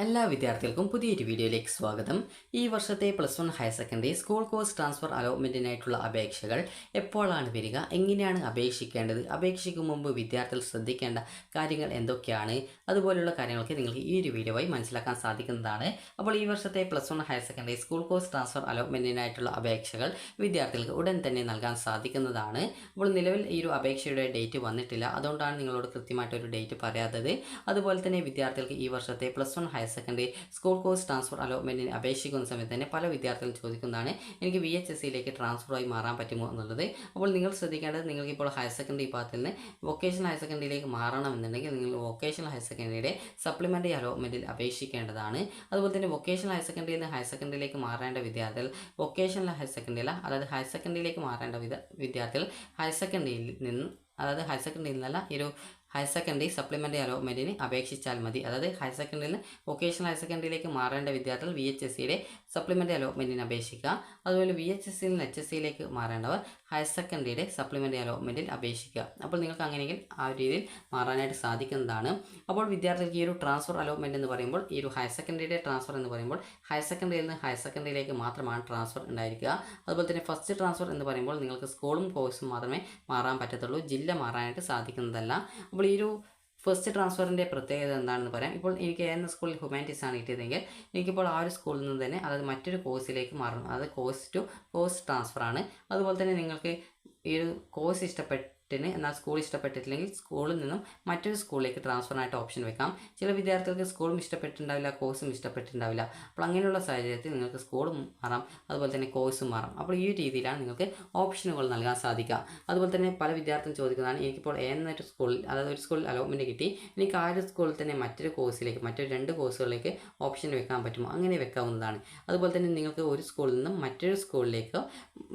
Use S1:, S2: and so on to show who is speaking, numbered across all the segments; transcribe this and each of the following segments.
S1: എല്ലാ വിദ്യാർത്ഥികൾക്കും പുതിയൊരു വീഡിയോയിലേക്ക് സ്വാഗതം. ഈ വർഷത്തെ +1 higher secondary school course transfer അലോട്ട്മെൻറ്റിനായിട്ടുള്ള അപേക്ഷകൾ എപ്പോഴാണ് വരിക, എങ്ങനെയാണ് അപേക്ഷിക്കേണ്ടത്, അപേക്ഷിക്കും മുമ്പ് വിദ്യാർത്ഥികൾ ശ്രദ്ധിക്കേണ്ട കാര്യങ്ങൾ എന്തൊക്കെയാണ്, അതുപോലുള്ള കാര്യങ്ങളൊക്കെ നിങ്ങൾക്ക് ഈ ഒരു വീഡിയോ വഴി മനസ്സിലാക്കാൻ സാധിക്കുന്നതാണ്. അപ്പോൾ ഈ വർഷത്തെ +1 higher secondary school course transfer അലോട്ട്മെൻറ്റിനായിട്ടുള്ള അപേക്ഷകൾ വിദ്യാർത്ഥികൾക്ക് ഉടൻ തന്നെ നൽകാൻ സാധിക്കുന്നതാണ്. അപ്പോൾ നിലവിൽ ഈ ഒരു അപേക്ഷയുടെ ഡേറ്റ് വന്നിട്ടില്ല, അതുകൊണ്ടാണ് നിങ്ങളോട് കൃത്യമായിട്ടൊരു ഡേറ്റ് പറയാത്തത്. അതുപോലെ തന്നെ വിദ്യാർത്ഥികൾക്ക് ഈ വർഷത്തെ +1 higher secondary school course transfer അലോട്ട്മെൻറ്റിന് അപേക്ഷിക്കുന്ന സമയത്ത് തന്നെ പല വിദ്യാർത്ഥികളും ചോദിക്കുന്നതാണ്, എനിക്ക് VHSCയിലേക്ക് ട്രാൻസ്ഫറായി മാറാൻ പറ്റുമോ എന്നുള്ളത്. അപ്പോൾ നിങ്ങൾ ശ്രദ്ധിക്കേണ്ടത്, നിങ്ങൾക്കിപ്പോൾ ഹയർ സെക്കൻഡറി വിഭാഗത്തിൽ നിന്ന് വൊക്കേഷണൽ ഹയർ സെക്കൻഡറിയിലേക്ക് മാറണമെന്നുണ്ടെങ്കിൽ നിങ്ങൾ വൊക്കേഷണൽ ഹയർ സെക്കൻഡറിയുടെ സപ്ലിമെൻ്ററി അലോട്ട്മെൻറ്റിൽ അപേക്ഷിക്കേണ്ടതാണ്. അതുപോലെ തന്നെ വൊക്കേഷണൽ ഹയർ സെക്കൻഡറിയിൽ നിന്ന് ഹയർ സെക്കൻഡറിയിലേക്ക് മാറേണ്ട വിദ്യാർത്ഥികൾ വൊക്കേഷണൽ ഹയർ സെക്കൻഡറി അല്ല, അതായത് ഹയർ സെക്കൻഡറിയിലേക്ക് മാറേണ്ട വിദ്യാർത്ഥികൾ ഹയർ സെക്കൻഡറിയിൽ നിന്ന്, അതായത് ഹയർ സെക്കൻഡറിയിൽ നിന്നല്ല, ഈ ഒരു ഹയർ സെക്കൻഡറി സപ്ലിമെൻ്ററി അലോട്ട്മെൻറ്റിന് അപേക്ഷിച്ചാൽ മതി. അതായത് ഹയർ സെക്കൻഡറിയിൽ നിന്ന് വൊക്കേഷണൽ ഹയർ സെക്കൻഡറിയിലേക്ക് മാറേണ്ട വിദ്യാർത്ഥികൾ VHSCയുടെ സപ്ലിമെൻ്ററി അലോട്ട്മെൻറ്റിന് അപേക്ഷിക്കുക. അതുപോലെ VHSCയിൽ നിന്ന് HSCയിലേക്ക് മാറേണ്ടവർ ഹയർ സെക്കൻഡറിയുടെ സപ്ലിമെൻ്ററി അലോട്ട്മെൻറ്റിൽ അപേക്ഷിക്കുക. അപ്പോൾ നിങ്ങൾക്ക് അങ്ങനെയെങ്കിൽ ആ ഒരു രീതിയിൽ മാറാനായിട്ട് സാധിക്കുന്നതാണ്. അപ്പോൾ വിദ്യാർത്ഥികൾക്ക് ഈ ഒരു ട്രാൻസ്ഫർ അലോട്ട്മെൻറ്റ് എന്ന് പറയുമ്പോൾ, ഈ ഒരു ഹയർ സെക്കൻഡറിയുടെ ട്രാൻസ്ഫർ എന്ന് പറയുമ്പോൾ ഹയർ സെക്കൻഡറിയിൽ നിന്ന് ഹയർ സെക്കൻഡറിയിലേക്ക് മാത്രമാണ് ട്രാൻസ്ഫർ ഉണ്ടായിരിക്കുക. അതുപോലെ തന്നെ ഫസ്റ്റ് ട്രാൻസ്ഫർ എന്ന് പറയുമ്പോൾ നിങ്ങൾക്ക് സ്കൂളും കോഴ്സും മാത്രമേ മാറാൻ പറ്റത്തുള്ളൂ, ജില്ല മാറാനായിട്ട് സാധിക്കുന്നതല്ല. അപ്പോൾ ഈ ഒരു ഫസ്റ്റ് ട്രാൻസ്ഫറിൻ്റെ പ്രത്യേകത എന്താണെന്ന് പറയാം. ഇപ്പോൾ എനിക്ക് ഏതെങ്കിലും സ്കൂളിൽ ഹ്യൂമാനിറ്റീസ് ആണ് കിട്ടിയതെങ്കിൽ എനിക്കിപ്പോൾ ആ ഒരു സ്കൂളിൽ നിന്ന് തന്നെ, അതായത് മറ്റൊരു കോഴ്സിലേക്ക് മാറണം, അതായത് കോഴ്സ് ടു കോഴ്സ് ട്രാൻസ്ഫറാണ്. അതുപോലെ തന്നെ നിങ്ങൾക്ക് ഈ ഒരു കോഴ്സ് എന്നാൽ സ്കൂൾ ഇഷ്ടപ്പെട്ടിട്ടില്ലെങ്കിൽ സ്കൂളിൽ നിന്നും മറ്റൊരു സ്കൂളിലേക്ക് ട്രാൻസ്ഫറിനായിട്ട് ഓപ്ഷൻ വെക്കാം. ചില വിദ്യാർത്ഥികൾക്ക് സ്കൂളും ഇഷ്ടപ്പെട്ടിട്ടുണ്ടാവില്ല, കോഴ്സും ഇഷ്ടപ്പെട്ടിട്ടുണ്ടാവില്ല. അപ്പോൾ അങ്ങനെയുള്ള സാഹചര്യത്തിൽ നിങ്ങൾക്ക് സ്കൂളും മാറാം, അതുപോലെ തന്നെ കോഴ്സും മാറാം. അപ്പോൾ ഈ രീതിയിലാണ് നിങ്ങൾക്ക് ഓപ്ഷനുകൾ നൽകാൻ സാധിക്കുക. അതുപോലെ തന്നെ പല വിദ്യാർത്ഥികളും ചോദിക്കുന്നതാണ്, എനിക്കിപ്പോൾ എന്നൊരു സ്കൂളിൽ, അതായത് ഒരു സ്കൂളിൽ അലോട്ട്മെൻറ്റ് കിട്ടി, എനിക്ക് ആ ഒരു സ്കൂളിൽ തന്നെ മറ്റൊരു കോഴ്സിലേക്ക്, മറ്റൊരു 2 കോഴ്സുകളിലേക്ക് ഓപ്ഷൻ വെക്കാൻ പറ്റുമോ? അങ്ങനെ വെക്കാവുന്നതാണ്. അതുപോലെ തന്നെ നിങ്ങൾക്ക് ഒരു സ്കൂളിൽ നിന്നും മറ്റൊരു സ്കൂളിലേക്ക്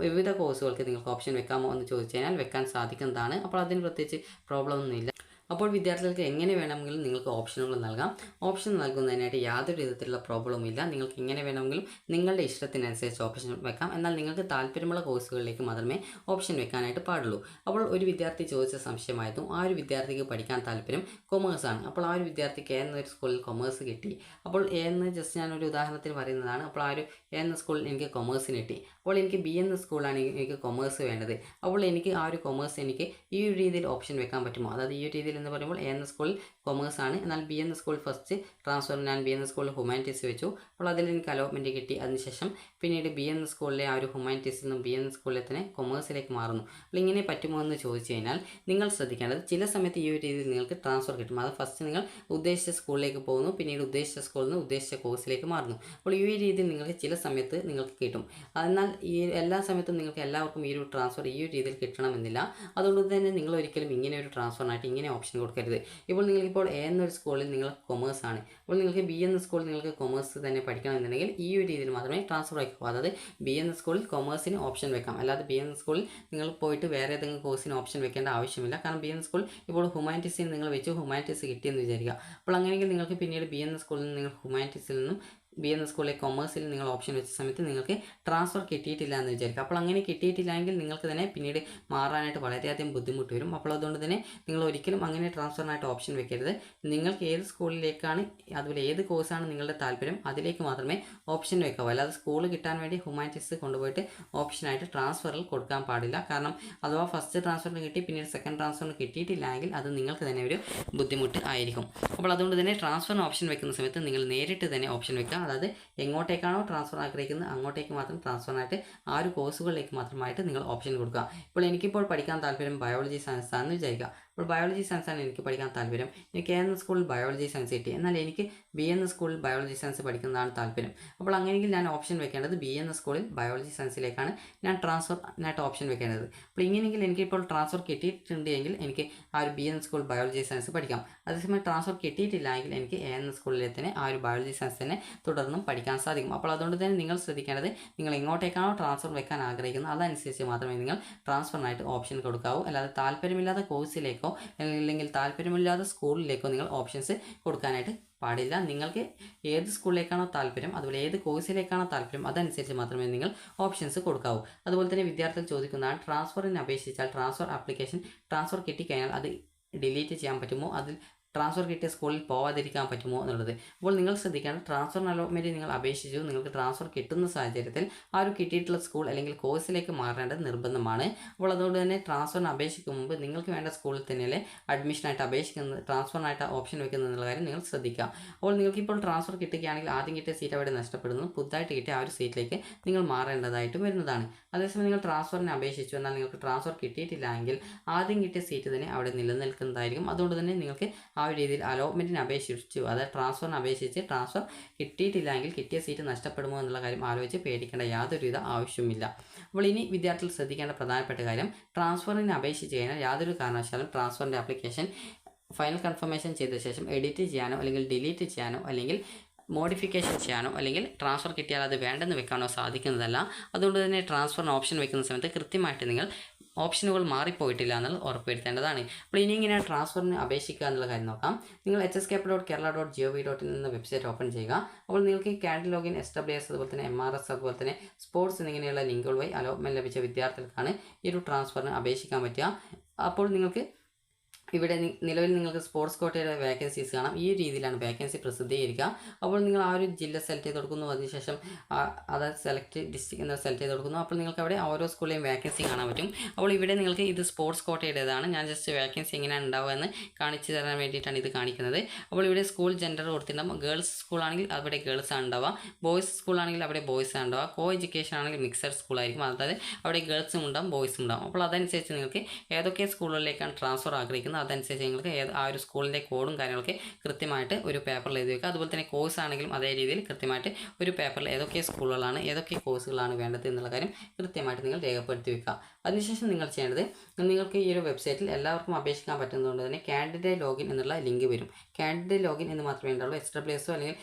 S1: വിവിധ കോഴ്സുകൾക്ക് നിങ്ങൾക്ക് ഓപ്ഷൻ വെക്കാമോ എന്ന് ചോദിച്ചു കഴിഞ്ഞാൽ വെക്കാൻ സാധിക്കുന്നതാണ്. അപ്പോൾ അതിന് പ്രത്യേകിച്ച് പ്രോബ്ലം ഒന്നുമില്ല. അപ്പോൾ വിദ്യാർത്ഥികൾക്ക് എങ്ങനെ വേണമെങ്കിലും നിങ്ങൾക്ക് ഓപ്ഷനുകൾ നൽകാം. ഓപ്ഷൻ നൽകുന്നതിനായിട്ട് യാതൊരു വിധത്തിലുള്ള പ്രോബ്ലവും ഇല്ല. നിങ്ങൾക്ക് എങ്ങനെ വേണമെങ്കിലും നിങ്ങളുടെ ഇഷ്ടത്തിനനുസരിച്ച് ഓപ്ഷൻ വെക്കാം. എന്നാൽ നിങ്ങൾക്ക് താല്പര്യമുള്ള കോഴ്സുകളിലേക്ക് മാത്രമേ ഓപ്ഷൻ വെക്കാനായിട്ട് പാടുള്ളൂ. അപ്പോൾ ഒരു വിദ്യാർത്ഥി ചോദിച്ച സംശയമായിരുന്നു, ആ ഒരു വിദ്യാർത്ഥിക്ക് പഠിക്കാൻ താല്പര്യം കൊമേഴ്സ് ആണ്. അപ്പോൾ ആ ഒരു വിദ്യാർത്ഥിക്ക് എന്നൊരു സ്കൂളിൽ കൊമേഴ്സ് കിട്ടി. അപ്പോൾ എന്ന് ജസ്റ്റ് ഞാനൊരു ഉദാഹരണത്തിന് പറയുന്നതാണ്. അപ്പോൾ ആ ഒരു എന്ന സ്കൂളിൽ എനിക്ക് കൊമേഴ്സിന് കിട്ടി. അപ്പോൾ എനിക്ക് B എന്ന സ്കൂളാണ് എനിക്ക് കൊമേഴ്സ് വേണ്ടത്. അപ്പോൾ എനിക്ക് ആ ഒരു കൊമേഴ്സ് എനിക്ക് ഈ ഒരു രീതിയിൽ ഓപ്ഷൻ വെക്കാൻ പറ്റുമോ? അതായത് ഈ ഒരു രീതിയിൽ എന്ന് പറയുമ്പോൾ A എന്ന സ്കൂളിൽ കൊമേഴ്സ് ആണ്, എന്നാൽ B എന്ന സ്കൂൾ ഫസ്റ്റ് ട്രാൻസ്ഫർ ഞാൻ B എന്ന സ്കൂളിൽ ഹ്യൂമാനിറ്റീസ് വെച്ചു. അപ്പോൾ അതിൽ എനിക്ക് അലോട്ട്മെൻറ്റ് കിട്ടി. അതിനുശേഷം പിന്നീട് B എന്ന സ്കൂളിലെ ആ ഒരു ഹ്യൂമാനിറ്റീസിൽ നിന്നും B എന്ന സ്കൂളിലെ തന്നെ കൊമേഴ്സിലേക്ക് മാറുന്നു. അപ്പോൾ ഇങ്ങനെ പറ്റുമോ എന്ന് ചോദിച്ചു കഴിഞ്ഞാൽ നിങ്ങൾ ശ്രദ്ധിക്കേണ്ടത്, ചില സമയത്ത് ഈ ഒരു രീതിയിൽ നിങ്ങൾക്ക് ട്രാൻസ്ഫർ കിട്ടും. അത് ഫസ്റ്റ് നിങ്ങൾ ഉദ്ദേശിച്ച സ്കൂളിലേക്ക് പോകുന്നു, പിന്നീട് ഉദ്ദേശിച്ച സ്കൂളിൽ നിന്ന് ഉദ്ദേശിച്ച കോഴ്സിലേക്ക് മാറുന്നു. അപ്പോൾ ഈ രീതിയിൽ നിങ്ങൾക്ക് ചില സമയത്ത് നിങ്ങൾക്ക് കിട്ടും. എന്നാൽ ഈ എല്ലാ സമയത്തും നിങ്ങൾക്ക് എല്ലാവർക്കും ഈ ഒരു ട്രാൻസ്ഫർ ഈ ഒരു രീതിയിൽ കിട്ടണമെന്നില്ല. അതുകൊണ്ട് തന്നെ നിങ്ങൾ ഒരിക്കലും ഇങ്ങനെ ഒരു ട്രാൻസ്ഫറിനായിട്ട് ഇങ്ങനെ ഓപ്ഷൻ കൊടുക്കരുത്. ഇപ്പോൾ നിങ്ങൾക്കിപ്പോൾ A എന്നൊരു സ്കൂളിൽ നിങ്ങൾ കൊമേഴ്സ് ആണ്, അപ്പോൾ നിങ്ങൾക്ക് B എന്ന സ്കൂളിൽ നിങ്ങൾക്ക് കൊമേഴ്സ് തന്നെ പഠിക്കണമെന്നുണ്ടെങ്കിൽ ഈ ഒരു രീതിയിൽ മാത്രമേ ട്രാൻസ്ഫർ ആക്കൂ. അതായത് B എന്ന സ്കൂളിൽ കൊമേഴ്സിന് ഓപ്ഷൻ വെക്കാം. അല്ലാതെ B എന്ന സ്കൂളിൽ നിങ്ങൾ പോയിട്ട് വേറെ ഏതെങ്കിലും കോഴ്സിന് ഓപ്ഷൻ വെക്കേണ്ട ആവശ്യമില്ല. കാരണം B എന്ന സ്കൂൾ ഇപ്പോൾ ഹ്യൂമാനിറ്റീസിൽ നിങ്ങൾ വെച്ച് ഹ്യൂമാനിറ്റീസ് കിട്ടിയെന്ന് വിചാരിക്കുക. അപ്പോൾ അങ്ങനെയെങ്കിൽ നിങ്ങൾക്ക് പിന്നീട് B എന്ന സ്കൂളിൽ നിന്ന് നിങ്ങൾ ഹ്യൂമാനിറ്റീസിൽ നിന്നും B എന്ന സ്കൂളിലെ കൊമേഴ്സിൽ നിങ്ങൾ ഓപ്ഷൻ വെച്ച സമയത്ത് നിങ്ങൾക്ക് ട്രാൻസ്ഫർ കിട്ടിയിട്ടില്ല എന്ന് വിചാരിക്കുക. അപ്പോൾ അങ്ങനെ കിട്ടിയിട്ടില്ലെങ്കിൽ നിങ്ങൾക്ക് തന്നെ പിന്നീട് മാറാനായിട്ട് വളരെയധികം ബുദ്ധിമുട്ട് വരും. അപ്പോൾ അതുകൊണ്ട് തന്നെ നിങ്ങൾ ഒരിക്കലും അങ്ങനെ ട്രാൻസ്ഫറിനായിട്ട് ഓപ്ഷൻ വെക്കരുത്. നിങ്ങൾക്ക് ഏത് സ്കൂളിലേക്കാണ്, അതുപോലെ ഏത് കോഴ്സാണ് നിങ്ങളുടെ താല്പര്യം അതിലേക്ക് മാത്രമേ ഓപ്ഷൻ വെക്കാവൂ. അല്ലാതെ സ്കൂൾ കിട്ടാൻ വേണ്ടി ഹ്യൂമാനിറ്റീസ് കൊണ്ടുപോയിട്ട് ഓപ്ഷനായിട്ട് ട്രാൻസ്ഫറിൽ കൊടുക്കാൻ പാടില്ല. കാരണം അഥവാ ഫസ്റ്റ് ട്രാൻസ്ഫറിന് കിട്ടി പിന്നീട് സെക്കൻഡ് ട്രാൻസ്ഫറിന് കിട്ടിയിട്ടില്ലെങ്കിൽ അത് നിങ്ങൾക്ക് തന്നെ ഒരു ബുദ്ധിമുട്ട് ആയിരിക്കും. അപ്പോൾ അതുകൊണ്ട് തന്നെ ട്രാൻസ്ഫറിന് ഓപ്ഷൻ വെക്കുന്ന സമയത്ത് നിങ്ങൾ നേരിട്ട് തന്നെ ഓപ്ഷൻ വെക്കുക. അതായത് എങ്ങോട്ടേക്കാണോ ട്രാൻസ്ഫർ ആഗ്രഹിക്കുന്നത് അങ്ങോട്ടേക്ക് മാത്രം ട്രാൻസ്ഫറിനായിട്ട് ആ ഒരു കോഴ്സുകളിലേക്ക് മാത്രമായിട്ട് നിങ്ങൾ ഓപ്ഷൻ കൊടുക്കുക. ഇപ്പോൾ എനിക്കിപ്പോൾ പഠിക്കാൻ താല്പര്യം ബയോളജി സയൻസ് ആണെന്ന് വിചാരിക്കുക. അപ്പോൾ ബയോളജി സയൻസാണ് എനിക്ക് പഠിക്കാൻ താല്പര്യം. എനിക്ക് A എന്ന സ്കൂളിൽ ബയോളജി സയൻസ് കിട്ടി, എന്നാൽ എനിക്ക് B എന്ന സ്കൂളിൽ ബയോളജി സയൻസ് പഠിക്കുന്നതാണ് താല്പര്യം. അപ്പോൾ അങ്ങനെയെങ്കിൽ ഞാൻ ഓപ്ഷൻ വെക്കേണ്ടത് B എന്ന സ്കൂളിൽ ബയോളജി സയൻസിലേക്കാണ് ഞാൻ ട്രാൻസ്ഫറിനായിട്ട് ഓപ്ഷൻ വെക്കേണ്ടത്. അപ്പോൾ ഇങ്ങനെയെങ്കിൽ എനിക്കിപ്പോൾ ട്രാൻസ്ഫർ കിട്ടിയിട്ടുണ്ടെങ്കിൽ എനിക്ക് ആ ഒരു B എന്ന സ്കൂൾ ബയോളജി സയൻസ് പഠിക്കാം. അതേസമയം ട്രാൻസ്ഫർ കിട്ടിയിട്ടില്ല എങ്കിൽ എനിക്ക് A എന്ന സ്കൂളിലെ തന്നെ ആ ഒരു ബയോളജി സയൻസ് തന്നെ തുടർന്നും പഠിക്കാൻ സാധിക്കും. അപ്പോൾ അതുകൊണ്ട് തന്നെ നിങ്ങൾ ശ്രദ്ധിക്കേണ്ടത്, നിങ്ങൾ എങ്ങോട്ടേക്കാണോ ട്രാൻസ്ഫർ വെക്കാൻ ആഗ്രഹിക്കുന്നത് അതനുസരിച്ച് മാത്രമേ നിങ്ങൾ ട്രാൻസ്ഫറിനായിട്ട് ഓപ്ഷൻ കൊടുക്കാവൂ. അല്ലാതെ താല്പര്യമില്ലാത്ത കോഴ്സിലേക്കോ അല്ലെങ്കിൽ താല്പര്യമില്ലാത്ത സ്കൂളിലേക്കോ നിങ്ങൾ ഓപ്ഷൻസ് കൊടുക്കാനായിട്ട് പാടില്ല. നിങ്ങൾക്ക് ഏത് സ്കൂളിലേക്കാണോ താല്പര്യം, അതുപോലെ ഏത് കോഴ്സിലേക്കാണോ താല്പര്യം അതനുസരിച്ച് മാത്രമേ നിങ്ങൾ ഓപ്ഷൻസ് കൊടുക്കാവൂ. അതുപോലെ തന്നെ വിദ്യാർത്ഥികൾ ചോദിക്കുന്നതാണ്, ട്രാൻസ്ഫറിന് അപേക്ഷിച്ചാൽ ട്രാൻസ്ഫർ ആപ്ലിക്കേഷൻ ട്രാൻസ്ഫർ കിട്ടിക്കഴിഞ്ഞാൽ അത് ഡിലീറ്റ് ചെയ്യാൻ പറ്റുമോ, അതിൽ ട്രാൻസ്ഫർ കിട്ടിയ സ്കൂളിൽ പോവാതിരിക്കാൻ പറ്റുമോ എന്നുള്ളത്. അപ്പോൾ നിങ്ങൾ ശ്രദ്ധിക്കണം, ട്രാൻസ്ഫർ അലോട്ട്മെൻറ്റ് നിങ്ങൾ അപേക്ഷിച്ചു, നിങ്ങൾക്ക് ട്രാൻസ്ഫർ കിട്ടുന്ന സാഹചര്യത്തിൽ ആ ഒരു കിട്ടിയിട്ടുള്ള സ്കൂൾ അല്ലെങ്കിൽ കോഴ്സിലേക്ക് മാറേണ്ടത് നിർബന്ധമാണ്. അപ്പോൾ അതുകൊണ്ട് തന്നെ ട്രാൻസ്ഫറിന് അപേക്ഷിക്കും മുമ്പ് നിങ്ങൾക്ക് വേണ്ട സ്കൂളിൽ തന്നെയല്ലേ അഡ്മിഷനായിട്ട് അപേക്ഷിക്കുന്നത്, ട്രാൻസ്ഫറിനായിട്ട് ഓപ്ഷൻ വെക്കുന്നത് എന്നുള്ള കാര്യം നിങ്ങൾ ശ്രദ്ധിക്കുക. അപ്പോൾ നിങ്ങൾക്കിപ്പോൾ ട്രാൻസ്ഫർ കിട്ടുകയാണെങ്കിൽ ആദ്യം കിട്ടിയ സീറ്റ് അവിടെ നഷ്ടപ്പെടുന്നു, പുതുതായിട്ട് കിട്ടിയ ആ ഒരു സീറ്റിലേക്ക് നിങ്ങൾ മാറേണ്ടതായിട്ട് വരുന്നതാണ്. അതേസമയം നിങ്ങൾ ട്രാൻസ്ഫറിനെ അപേക്ഷിച്ചു, എന്നാൽ നിങ്ങൾക്ക് ട്രാൻസ്ഫർ കിട്ടിയിട്ടില്ല എങ്കിൽ ആദ്യം കിട്ടിയ സീറ്റ് തന്നെ അവിടെ നിലനിൽക്കുന്നതായിരിക്കും. അതുകൊണ്ട് തന്നെ നിങ്ങൾക്ക് ആ ഒരു രീതിയിൽ അലോട്ട്മെൻറ്റിന് അപേക്ഷിച്ചു, അതായത് ട്രാൻസ്ഫറിന് അപേക്ഷിച്ച് ട്രാൻസ്ഫർ കിട്ടിയിട്ടില്ല എങ്കിൽ കിട്ടിയ സീറ്റ് നഷ്ടപ്പെടുമോ എന്നുള്ള കാര്യം ആലോചിച്ച് പേടിക്കേണ്ട യാതൊരുവിധ ആവശ്യമില്ല. അപ്പോൾ ഇനി വിദ്യാർത്ഥികൾ ശ്രദ്ധിക്കേണ്ട പ്രധാനപ്പെട്ട കാര്യം, ട്രാൻസ്ഫറിന് അപേക്ഷിച്ച് കഴിഞ്ഞാൽ യാതൊരു കാരണവശാലും ട്രാൻസ്ഫറിൻ്റെ ആപ്ലിക്കേഷൻ ഫൈനൽ കൺഫർമേഷൻ ചെയ്ത ശേഷം എഡിറ്റ് ചെയ്യാനോ അല്ലെങ്കിൽ ഡിലീറ്റ് ചെയ്യാനോ അല്ലെങ്കിൽ മോഡിഫിക്കേഷൻ ചെയ്യാനോ അല്ലെങ്കിൽ ട്രാൻസ്ഫർ കിട്ടിയാൽ അത് വേണ്ടെന്ന് വെക്കാനോ സാധിക്കുന്നതല്ല. അതുകൊണ്ട് തന്നെ ട്രാൻസ്ഫറിന് ഓപ്ഷൻ വെക്കുന്ന സമയത്ത് കൃത്യമായിട്ട് നിങ്ങൾ ഓപ്ഷനുകൾ മാറിപ്പോയിട്ടില്ല എന്നുള്ളത് ഉറപ്പുവരുത്തേണ്ടതാണ്. അപ്പോൾ ഇനി ഇങ്ങനെ ട്രാൻസ്ഫറിന് അപേക്ഷിക്കുക എന്നുള്ള കാര്യം നോക്കാം. നിങ്ങൾ hscap.kerala.gov.in എന്ന വെബ്സൈറ്റ് ഓപ്പൺ ചെയ്യുക. അപ്പോൾ നിങ്ങൾക്ക് ക്യാൻഡിൽ ലോഗിൻ, SWS, അതുപോലെ തന്നെ MRS, അതുപോലെ തന്നെ സ്പോർട്സ് എന്നിങ്ങനെയുള്ള ലിങ്കുകൾ വഴി അലോട്ട്മെൻറ്റ് ലഭിച്ച വിദ്യാർത്ഥികൾക്കാണ് ഈ ഒരു ട്രാൻസ്ഫറിന് അപേക്ഷിക്കാൻ പറ്റുക. അപ്പോൾ നിങ്ങൾക്ക് ഇവിടെ നിലവിൽ നിങ്ങൾക്ക് സ്പോർട്സ് കോട്ടയുടെ വേക്കൻസീസ് കാണാം. ഈ രീതിയിലാണ് വേക്കൻസി പ്രസിദ്ധീകരിക്കുക. അപ്പോൾ നിങ്ങൾ ആ ഒരു ജില്ല സെലക്ട് ചെയ്ത് കൊടുക്കുന്നു, അതിനുശേഷം അതായത് സെലക്ട് ഡിസ്ട്രിക്ട് എന്ന് സെലക്ട് ചെയ്ത് കൊടുക്കുന്നു. അപ്പോൾ നിങ്ങൾക്ക് അവിടെ ഓരോ സ്കൂളിലെയും വേക്കൻസി കാണാൻ പറ്റും. അപ്പോൾ ഇവിടെ നിങ്ങൾക്ക് ഇത് സ്പോർട്സ് കോട്ടയുടേതാണ്. ഞാൻ ജസ്റ്റ് വേക്കൻസി എങ്ങനെയാണ് ഉണ്ടാവുക എന്ന് കാണിച്ചു തരാൻ വേണ്ടിയിട്ടാണ് ഇത് കാണിക്കുന്നത്. അപ്പോൾ ഇവിടെ സ്കൂൾ ജെൻഡർ കൊടുത്തിട്ടുണ്ടാകും. ഗേൾസ് സ്കൂളാണെങ്കിൽ അവിടെ ഗേൾസ് ആണ് ഉണ്ടാവുക, ബോയ്സ് സ്കൂളാണെങ്കിൽ അവിടെ ബോയ്സ് ആണ് ഉണ്ടാവുക, കോ എഡ്യൂക്കേഷൻ ആണെങ്കിൽ മിക്സഡ് സ്കൂളായിരിക്കും, അതായത് അവിടെ ഗേൾസും ഉണ്ടാവും ബോയ്സും ഉണ്ടാവും. അപ്പോൾ അതനുസരിച്ച് നിങ്ങൾക്ക് ഏതൊക്കെ സ്കൂളുകളിലേക്കാണ് ട്രാൻസ്ഫർ ആഗ്രഹിക്കുന്നത് അതനുസരിച്ച് നിങ്ങൾക്ക് ആ ഒരു സ്കൂളിൻ്റെ കോഡും കാര്യങ്ങളൊക്കെ കൃത്യമായിട്ട് ഒരു പേപ്പറിൽ എഴുതി വെക്കുക. അതുപോലെ തന്നെ കോഴ്സ് ആണെങ്കിലും അതേ രീതിയിൽ കൃത്യമായിട്ട് ഒരു പേപ്പറിൽ ഏതൊക്കെ സ്കൂളുകളാണ് ഏതൊക്കെ കോഴ്സുകളാണ് വേണ്ടത് എന്നുള്ള കാര്യം കൃത്യമായിട്ട് നിങ്ങൾ രേഖപ്പെടുത്തി വെക്കുക. അതിനുശേഷം നിങ്ങൾ ചെയ്യേണ്ടത്, നിങ്ങൾക്ക് ഈ ഒരു വെബ്സൈറ്റിൽ എല്ലാവർക്കും അപേക്ഷിക്കാൻ പറ്റുന്നതുകൊണ്ട് തന്നെ കാൻഡിഡേറ്റ് ലോഗിൻ എന്നുള്ള ലിങ്ക് വരും. കാൻഡിഡേറ്റ് ലോഗിൻ എന്ന് മാത്രമേ ഉണ്ടാവുള്ളൂ, SWS അല്ലെങ്കിൽ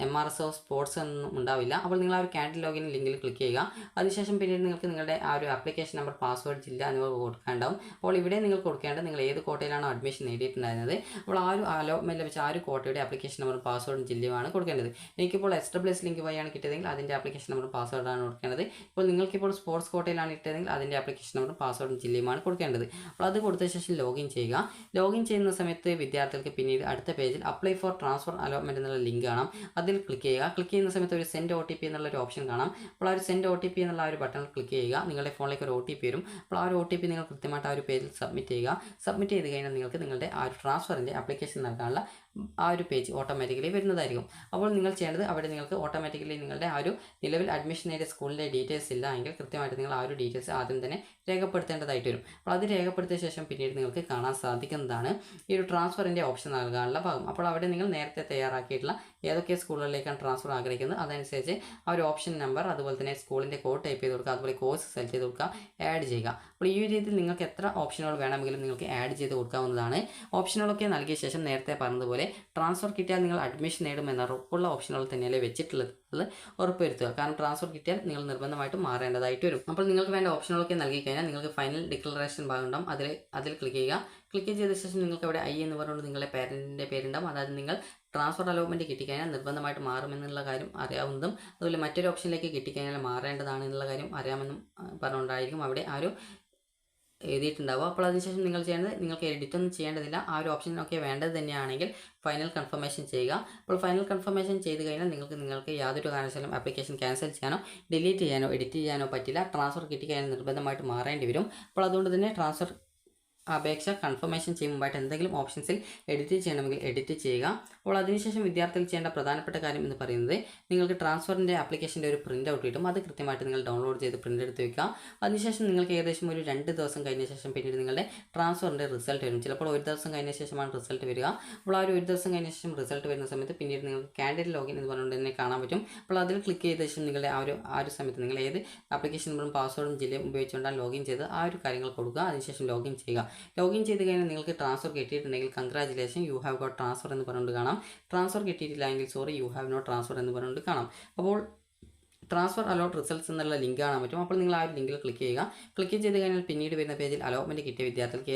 S1: MRS സ്പോർട്സ് ഒന്നും ഉണ്ടാവില്ല. അപ്പോൾ നിങ്ങൾ ആ ഒരു ക്യാൻഡിൽ ലോഗിൻ ലിങ്കിൽ ക്ലിക്ക് ചെയ്യുക. അതിനുശേഷം പിന്നീട് നിങ്ങൾക്ക് നിങ്ങളുടെ ആ ഒരു ആപ്ലിക്കേഷൻ നമ്പർ, പാസ്വേഡ്, ജില്ല എന്നിവ കൊടുക്കാനുണ്ടാവും. അപ്പോൾ ഇവിടെ നിങ്ങൾ കൊടുക്കേണ്ടത് നിങ്ങൾ ഏത് കോട്ടയിലാണോ അഡ്മിഷൻ നേടിയിട്ടുണ്ടായിരുന്നത് അപ്പോൾ ആ ഒരു അലോട്ട്മെൻറ്റ് ലഭിച്ച ആ ഒരു കോട്ടയുടെ ആപ്ലിക്കേഷൻ നമ്പറും പാസ്വേഡും ജില്ലയുമാണ് കൊടുക്കേണ്ടത്. എനിക്കിപ്പോൾ SWS ലിങ്ക് വഴിയാണ് കിട്ടിയതെങ്കിൽ അതിൻ്റെ ആപ്ലിക്കേഷൻ നമ്പറും പാസ്വേഡാണ് കൊടുക്കേണ്ടത്. ഇപ്പോൾ നിങ്ങൾക്കിപ്പോൾ സ്പോർട്സ് കോട്ടയിലാണ് കിട്ടിയതെങ്കിൽ അതിൻ്റെ ആപ്ലിക്കേഷൻ നമ്പറും പാസ്വേഡും ജില്ലയുമാണ് കൊടുക്കേണ്ടത്. അപ്പോൾ അത് കൊടുത്ത ശേഷം ലോഗിൻ ചെയ്യുക. ലോഗിൻ ചെയ്യുന്ന സമയത്ത് വിദ്യാർത്ഥികൾക്ക് പിന്നീട് അടുത്ത പേജിൽ അപ്ലൈ ഫോർ ട്രാൻസ്ഫർ അലോട്ട്മെൻറ്റ് എന്നുള്ള ലിങ്ക് കാണാം. അതിൽ ക്ലിക്ക് ചെയ്യുക. ക്ലിക്ക് ചെയ്യുന്ന സമയത്ത് ഒരു സെൻഡ് OTP എന്നുള്ളൊരു ഓപ്ഷൻ കാണാം. അപ്പോൾ ആ ഒരു സെൻഡ് OTP എന്നുള്ള ആ ഒരു ബട്ടണിൽ ക്ലിക്ക് ചെയ്യുക. നിങ്ങളുടെ ഫോണിലേക്ക് ഒരു OTP വരും. അപ്പോൾ ആ ഒരു OTP നിങ്ങൾ കൃത്യമായിട്ട് ആ ഒരു പേജിൽ സബ്മിറ്റ് ചെയ്യുക. സബ്മിറ്റ് ചെയ്ത് കഴിഞ്ഞാൽ നിങ്ങൾക്ക് നിങ്ങളുടെ ആ ഒരു ട്രാൻസ്ഫറിൻ്റെ ആപ്ലിക്കേഷൻ നൽകാനുള്ള ആ ഒരു പേജ് ഓട്ടോമാറ്റിക്കലി വരുന്നതായിരിക്കും. അപ്പോൾ നിങ്ങൾ ചെയ്യേണ്ടത് അവിടെ നിങ്ങൾക്ക് ഓട്ടോമാറ്റിക്കലി നിങ്ങളുടെ ആ ഒരു നിലവിൽ അഡ്മിഷൻ നേടിയ സ്കൂളിൻ്റെ ഡീറ്റെയിൽസ് ഇല്ല എങ്കിൽ കൃത്യമായിട്ട് നിങ്ങൾ ആ ഒരു ഡീറ്റെയിൽസ് ആദ്യം തന്നെ രേഖപ്പെടുത്തേണ്ടതായിട്ട് വരും. അപ്പോൾ അത് രേഖപ്പെടുത്തിയ ശേഷം പിന്നീട് നിങ്ങൾക്ക് കാണാൻ സാധിക്കുന്നതാണ് ഈ ഒരു ട്രാൻസ്ഫറിൻ്റെ ഓപ്ഷൻ നൽകാനുള്ള ഭാഗം. അപ്പോൾ അവിടെ നിങ്ങൾ നേരത്തെ തയ്യാറാക്കിയിട്ടുള്ള ഏതൊക്കെ സ്കൂളുകളിലേക്കാണ് ട്രാൻസ്ഫർ ആഗ്രഹിക്കുന്നത് അതനുസരിച്ച് ആ ഒരു ഓപ്ഷൻ നമ്പർ, അതുപോലെ തന്നെ സ്കൂളിൻ്റെ കോഡ് ടൈപ്പ് ചെയ്ത് കൊടുക്കുക, അതുപോലെ കോഴ്സ് സെലക്ട് ചെയ്ത് കൊടുക്കുക, ആഡ് ചെയ്യുക. അപ്പോൾ ഈ ഒരു രീതിയിൽ നിങ്ങൾക്ക് എത്ര ഓപ്ഷനുകൾ വേണമെങ്കിലും നിങ്ങൾക്ക് ആഡ് ചെയ്ത് കൊടുക്കാവുന്നതാണ്. ഓപ്ഷനുകളൊക്കെ നൽകിയ ശേഷം നേരത്തെ പറഞ്ഞതുപോലെ ട്രാൻസ്ഫർ കിട്ടിയാൽ നിങ്ങൾ അഡ്മിഷൻ നേടുമെന്ന ഉറപ്പുള്ള ഓപ്ഷനുകൾ തന്നെയല്ലേ വെച്ചിട്ടുള്ളത് ഉറപ്പുവരുത്തുക. കാരണം ട്രാൻസ്ഫർ കിട്ടിയാൽ നിങ്ങൾ നിർബന്ധമായിട്ടും മാറേണ്ടതായിട്ട് വരും. അപ്പോൾ നിങ്ങൾക്ക് വേണ്ട ഓപ്ഷനുകളൊക്കെ നൽകി കഴിഞ്ഞാൽ നിങ്ങൾക്ക് ഫൈനൽ ഡിക്ലറേഷൻ ഭാഗം ഉണ്ടാവും. അതിൽ ക്ലിക്ക് ചെയ്യുക. ക്ലിക്ക് ചെയ്ത ശേഷം നിങ്ങൾക്ക് അവിടെ I എന്ന് പറഞ്ഞുകൊണ്ട് നിങ്ങളുടെ പേരൻറ്റിൻ്റെ പേരുണ്ടാവും. അതായത് നിങ്ങൾ ട്രാൻസ്ഫർ അലോട്ട്മെൻറ്റ് കിട്ടിക്കഴിഞ്ഞാൽ നിർബന്ധമായിട്ട് മാറുമെന്നുള്ള കാര്യം അറിയാവുന്നതും അതുപോലെ മറ്റൊരു ഓപ്ഷനിലേക്ക് കിട്ടിക്കഴിഞ്ഞാൽ മാറേണ്ടതാണ് എന്നുള്ള കാര്യം അറിയാമെന്നും പറഞ്ഞുകൊണ്ടായിരിക്കും അവിടെ ആ ഒരു എഴുതിയിട്ടുണ്ടാവുക. അപ്പോൾ അതിനുശേഷം നിങ്ങൾ ചെയ്യേണ്ടത്, നിങ്ങൾക്ക് എഡിറ്റ് ഒന്നും ചെയ്യേണ്ടതില്ല. ആ ഒരു ഓപ്ഷനൊക്കെ വേണ്ടത് തന്നെയാണെങ്കിൽ ഫൈനൽ കൺഫർമേഷൻ ചെയ്യുക. അപ്പോൾ ഫൈനൽ കൺഫർമേഷൻ ചെയ്ത് കഴിഞ്ഞാൽ നിങ്ങൾക്ക് യാതൊരു കാരണവശാലും ആപ്ലിക്കേഷൻ ക്യാൻസൽ ചെയ്യാനോ ഡിലീറ്റ് ചെയ്യാനോ എഡിറ്റ് ചെയ്യാനോ പറ്റില്ല. ട്രാൻസ്ഫർ കിട്ടിക്കഴിഞ്ഞാൽ നിർബന്ധമായിട്ട് മാറേണ്ടി വരും. അപ്പോൾ അതുകൊണ്ട് തന്നെ ട്രാൻസ്ഫർ അപേക്ഷ കൺഫർമേഷൻ ചെയ്യുമ്പോഴായിട്ട് എന്തെങ്കിലും ഓപ്ഷൻസിൽ എഡിറ്റ് ചെയ്യണമെങ്കിൽ എഡിറ്റ് ചെയ്യുക. അപ്പോൾ അതിനുശേഷം വിദ്യാർത്ഥികൾ ചെയ്യേണ്ട പ്രധാനപ്പെട്ട കാര്യം എന്ന് പറയുന്നത്, നിങ്ങൾക്ക് ട്രാൻസ്ഫറിൻ്റെ ആപ്ലിക്കേഷൻ്റെ ഒരു പ്രിൻ്റ് ഔട്ട് കിട്ടും. അത് കൃത്യമായിട്ട് നിങ്ങൾ ഡൗൺലോഡ് ചെയ്ത് പ്രിൻ്റ് എടുത്ത് വയ്ക്കുക. അതിനുശേഷം നിങ്ങൾക്ക് ഏകദേശം ഒരു 2 ദിവസം കഴിഞ്ഞ ശേഷം പിന്നീട് നിങ്ങളുടെ ട്രാൻസ്ഫറിൻ്റെ റിസൾട്ട് വരും. ചിലപ്പോൾ ഒരു ദിവസം കഴിഞ്ഞ ശേഷമാണ് റിസൾട്ട് വരിക. അപ്പോൾ ആ ഒരു ദിവസം കഴിഞ്ഞ ശേഷം റിസൾട്ട് വരുന്ന സമയത്ത് പിന്നീട് നിങ്ങൾക്ക് കാൻഡിഡേറ്റ് ലോഗിൻ എന്ന് പറഞ്ഞുകൊണ്ട് തന്നെ കാണാൻ പറ്റും. അപ്പോൾ അതിൽ ക്ലിക്ക് ചെയ്ത ശേഷം നിങ്ങളുടെ ആ ഒരു സമയത്ത് നിങ്ങൾ ഏത് ആപ്ലിക്കേഷൻ നമ്പറും പാസ്വേഡും ജില്ലയും ഉപയോഗിച്ചുകൊണ്ടാണ് ലോഗിൻ ചെയ്ത് ആ ഒരു കാര്യങ്ങൾ കൊടുക്കുക. അതിനുശേഷം ലോഗിൻ ചെയ്യുക. ലോഗിൻ ചെയ്ത് കഴിഞ്ഞാൽ നിങ്ങൾക്ക് ട്രാൻസ്ഫർ കിട്ടിയിട്ടുണ്ടെങ്കിൽ congratulation, you have got transfer എന്ന് പറഞ്ഞുകൊണ്ട് കാണാം. ട്രാൻസ്ഫർ കിട്ടിയിട്ടില്ല എങ്കിൽ sorry, you have not transfer എന്ന് പറഞ്ഞുകൊണ്ട് കാണാം. അപ്പോൾ ട്രാൻസ്ഫർ അലോട്ട് റിസൾട്ട്സ് എന്നുള്ള ലിങ്ക് കാണാൻ പറ്റും. അപ്പോൾ നിങ്ങൾ ആ ഒരു ലിങ്കിൽ ക്ലിക്ക് ചെയ്യുക. ക്ലിക്ക് ചെയ്ത് കഴിഞ്ഞാൽ പിന്നീട് വരുന്ന പേജിൽ അലോട്ട്മെൻറ്റ് കിട്ടിയ വിദ്യാർത്ഥികൾക്ക്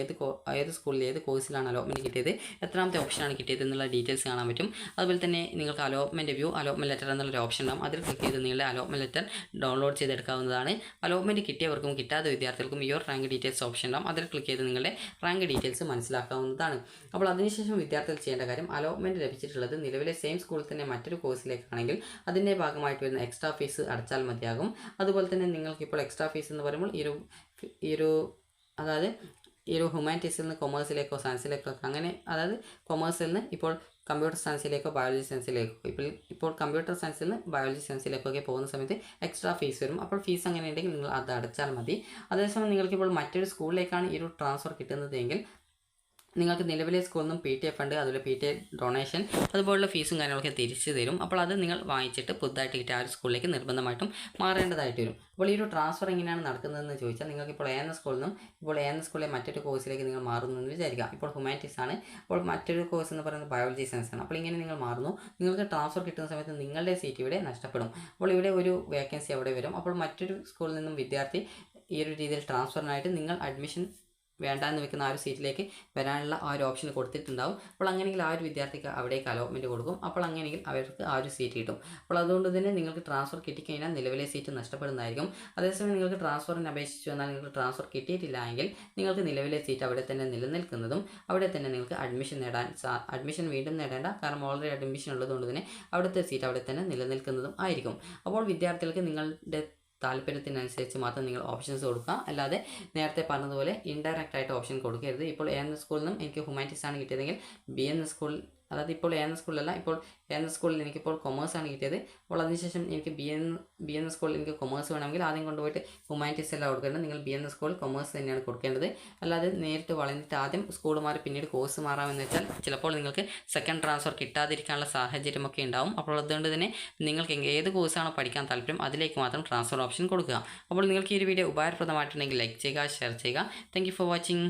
S1: ഏത് സ്കൂളിൽ ഏത് കോഴ്സിലാണ് അലോട്ട്മെൻറ്റ് കിട്ടിയത്, എത്രാമത്തെ ഓപ്ഷനാണ് കിട്ടിയത് എന്നുള്ള ഡീറ്റെയിൽസ് കാണാൻ പറ്റും. അതുപോലെ തന്നെ നിങ്ങൾക്ക് അലോട്ട്മെൻറ്റ് വ്യൂ, അലോട്ട്മെൻറ്റ് ലെറ്റർ എന്നുള്ളൊരു ഓപ്ഷൻ ഉണ്ടാകും. അതിൽ ക്ലിക്ക് ചെയ്ത് നിങ്ങളുടെ അലോട്ട്മെൻറ്റ് ലെറ്റർ ഡൗൺലോഡ് ചെയ്തെടുക്കാവുന്നതാണ്. അലോട്ട്മെൻറ്റ് കിട്ടിയവർക്കും കിട്ടാത്ത വിദ്യാർത്ഥികൾക്കും യുവർ റാങ്ക് ഡീറ്റെയിൽസ് ഓപ്ഷൻ ഉണ്ടാകും. അതിൽ ക്ലിക്ക് ചെയ്ത് നിങ്ങളുടെ റാങ്ക് ഡീറ്റെയിൽസ് മനസ്സിലാക്കാവുന്നതാണ്. അപ്പോൾ അതിനുശേഷം വിദ്യാർത്ഥികൾ ചെയ്യേണ്ട കാര്യം, അലോട്ട്മെൻറ്റ് ലഭിച്ചിട്ടുള്ളത് നിലവിലെ സെയിം സ്കൂളിൽ തന്നെ മറ്റൊരു കോഴ്സിലേക്കാണെങ്കിൽ അതിൻ്റെ ഭാഗമായിട്ട് വരുന്ന എക്സ്ട്രാ ഫീസ് അടച്ചാൽ മതിയാകും. അതുപോലെ തന്നെ നിങ്ങൾക്കിപ്പോൾ എക്സ്ട്രാ ഫീസ് എന്ന് പറയുമ്പോൾ ഈ ഒരു ഹ്യൂമാനിറ്റീസിൽ നിന്ന് കൊമേഴ്സിലേക്കോ സയൻസിലേക്കോ അങ്ങനെ, അതായത് കൊമേഴ്സിൽ നിന്ന് ഇപ്പോൾ കമ്പ്യൂട്ടർ സയൻസിലേക്കോ ബയോളജി സയൻസിലേക്കോ ഇപ്പോൾ കമ്പ്യൂട്ടർ സയൻസിൽ നിന്ന് ബയോളജി സയൻസിലേക്കൊക്കെ പോകുന്ന സമയത്ത് എക്സ്ട്രാ ഫീസ് വരും. അപ്പോൾ ഫീസ് അങ്ങനെ ഉണ്ടെങ്കിൽ നിങ്ങൾ അത് അടച്ചാൽ മതി. അതേസമയം നിങ്ങൾക്കിപ്പോൾ മറ്റൊരു സ്കൂളിലേക്കാണ് ഈ ഒരു ട്രാൻസ്ഫർ കിട്ടുന്നതെങ്കിൽ നിങ്ങൾക്ക് നിലവിലെ സ്കൂളിൽ നിന്നും PTA ഫണ്ട്, അതുപോലെ PTA ഡൊണേഷൻ, അതുപോലുള്ള ഫീസും കാര്യങ്ങളൊക്കെ തിരിച്ചു തരും. അപ്പോൾ അത് നിങ്ങൾ വാങ്ങിച്ചിട്ട് പുതുതായിട്ട് കിട്ടിയ ആ ഒരു സ്കൂളിലേക്ക് നിർബന്ധമായിട്ടും മാറേണ്ടതായിട്ട് വരും. അപ്പോൾ ഈ ഒരു ട്രാൻസ്ഫർ എങ്ങനെയാണ് നടക്കുന്നതെന്ന് ചോദിച്ചാൽ, നിങ്ങൾക്ക് ഇപ്പോൾ എന്ന സ്കൂളിൽ നിന്നും എന്ന സ്കൂളിലെ മറ്റൊരു കോഴ്സിലേക്ക് നിങ്ങൾ മാറുന്നു എന്ന് വിചാരിക്കുക. ഇപ്പോൾ ഹ്യൂമാനിറ്റീസ് ആണ്, അപ്പോൾ മറ്റൊരു കോഴ്സ് എന്ന് പറയുന്നത് ബയോളജി സയൻസ് ആണ്. അപ്പോൾ ഇങ്ങനെ നിങ്ങൾ മാറുന്നു. നിങ്ങൾക്ക് ട്രാൻസ്ഫർ കിട്ടുന്ന സമയത്ത് നിങ്ങളുടെ സീറ്റ് ഇവിടെ നഷ്ടപ്പെടും. അപ്പോൾ ഇവിടെ ഒരു വേക്കൻസി അവിടെ വരും. അപ്പോൾ മറ്റൊരു സ്കൂളിൽ നിന്നും വിദ്യാർത്ഥി ഈ ഒരു രീതിയിൽ ട്രാൻസ്ഫറിനായിട്ട് നിങ്ങൾ അഡ്മിഷൻ വേണ്ട എന്ന് വെക്കുന്ന ആ ഒരു സീറ്റിലേക്ക് വരാനുള്ള ആ ഒരു ഓപ്ഷൻ കൊടുത്തിട്ടുണ്ടാവും. അപ്പോൾ അങ്ങനെയെങ്കിൽ ആ ഒരു വിദ്യാർത്ഥിക്ക് അവിടേക്ക് അലോട്ട്മെൻറ്റ് കൊടുക്കും. അപ്പോൾ അങ്ങനെയെങ്കിൽ അവർക്ക് ആ ഒരു സീറ്റ് കിട്ടും. അപ്പോൾ അതുകൊണ്ട് തന്നെ നിങ്ങൾക്ക് ട്രാൻസ്ഫർ കിട്ടിക്കഴിഞ്ഞാൽ നിലവിലെ സീറ്റ് നഷ്ടപ്പെടുന്നതായിരിക്കും. അതേസമയം നിങ്ങൾക്ക് ട്രാൻസ്ഫറിന് അപേക്ഷിച്ച് വന്നാൽ നിങ്ങൾക്ക് ട്രാൻസ്ഫർ കിട്ടിയിട്ടില്ല എങ്കിൽ നിങ്ങൾക്ക് നിലവിലെ സീറ്റ് അവിടെ തന്നെ നിലനിൽക്കുന്നതും അവിടെ തന്നെ നിങ്ങൾക്ക് അഡ്മിഷൻ വീണ്ടും നേടേണ്ട, കാരണം ഓൾറെഡി അഡ്മിഷൻ ഉള്ളതുകൊണ്ട് തന്നെ അവിടുത്തെ സീറ്റ് അവിടെ തന്നെ നിലനിൽക്കുന്നതും ആയിരിക്കും. അപ്പോൾ വിദ്യാർത്ഥികൾക്ക് നിങ്ങളുടെ താല്പര്യത്തിനനുസരിച്ച് മാത്രം നിങ്ങൾ ഓപ്ഷൻസ് കൊടുക്കുക. അല്ലാതെ നേരത്തെ പറഞ്ഞതുപോലെ ഇൻഡയറക്റ്റ് ആയിട്ട് ഓപ്ഷൻ കൊടുക്കരുത്. ഇപ്പോൾ എന്ന സ്കൂളിൽ നിന്നും എനിക്ക് ഹ്യൂമാനിറ്റീസ് ആണ് കിട്ടിയതെങ്കിൽ BN സ്കൂൾ, അതായത് ഇപ്പോൾ എന്ന സ്കൂളിലല്ല, ഇപ്പോൾ എന്ന സ്കൂളിൽ എനിക്കിപ്പോൾ കൊമേഴ്സ് ആണ് കിട്ടിയത്. അപ്പോൾ അതിനുശേഷം എനിക്ക് BN സ്കൂളിൽ എനിക്ക് കൊമേഴ്സ് വേണമെങ്കിൽ ആദ്യം കൊണ്ടുപോയിട്ട് ഹ്യൂമാനിറ്റീസ് എല്ലാം കൊടുക്കേണ്ടത് നിങ്ങൾ BN സ്കൂളിൽ കൊമേഴ്സ് തന്നെയാണ് കൊടുക്കേണ്ടത്. അല്ലാതെ നേരിട്ട് വളർന്നിട്ട് ആദ്യം സ്കൂൾ മാറി പിന്നീട് കോഴ്സ് മാറാമെന്ന് വെച്ചാൽ ചിലപ്പോൾ നിങ്ങൾക്ക് സെക്കൻഡ് ട്രാൻസ്ഫർ കിട്ടാതിരിക്കാനുള്ള സാഹചര്യമൊക്കെ ഉണ്ടാവും. അപ്പോൾ അതുകൊണ്ട് തന്നെ നിങ്ങൾക്ക് ഏത് കോഴ്സാണോ പഠിക്കാൻ താല്പര്യം അതിലേക്ക് മാത്രം ട്രാൻസ്ഫർ ഓപ്ഷൻ കൊടുക്കുക. അപ്പോൾ നിങ്ങൾക്ക് ഈ ഒരു വീഡിയോ ഉപകാരപ്രദമായിട്ടുണ്ടെങ്കിൽ ലൈക്ക് ചെയ്യുക, ഷെയർ ചെയ്യുക. Thank you for watching.